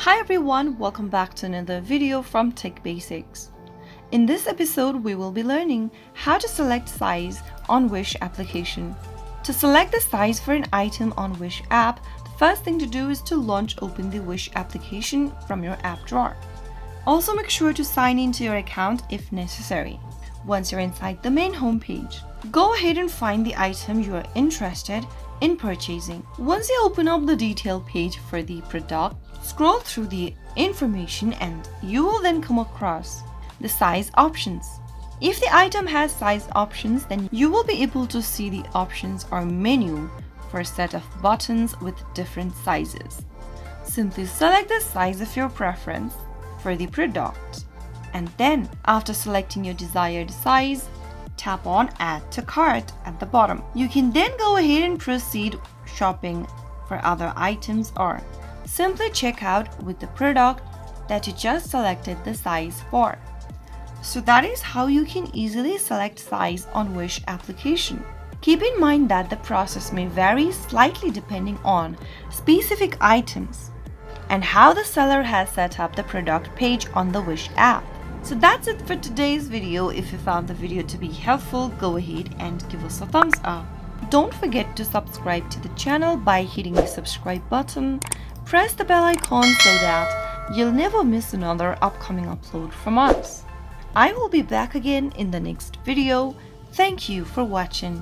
Hi everyone, welcome back to another video from Tech Basics. In this episode, we will be learning how to select size on Wish application. To select the size for an item on Wish app, the first thing to do is to open the Wish application from your app drawer. Also make sure to sign into your account if necessary. Once you're inside the main homepage, go ahead and find the item you are interested in purchasing. Once you open up the detail page for the product, scroll through the information and you will then come across the size options. If the item has size options, then you will be able to see the options or menu for a set of buttons with different sizes. Simply select the size of your preference for the product, and then after selecting your desired size, tap on Add to Cart at the bottom. You can then go ahead and proceed shopping for other items or simply check out with the product that you just selected the size for. So that is how you can easily select size on Wish application. Keep in mind that the process may vary slightly depending on specific items and how the seller has set up the product page on the Wish app. So that's it for today's video. If you found the video to be helpful, go ahead and give us a thumbs up. Don't forget to subscribe to the channel by hitting the subscribe button. Press the bell icon so that you'll never miss another upcoming upload from us. I will be back again in the next video. Thank you for watching.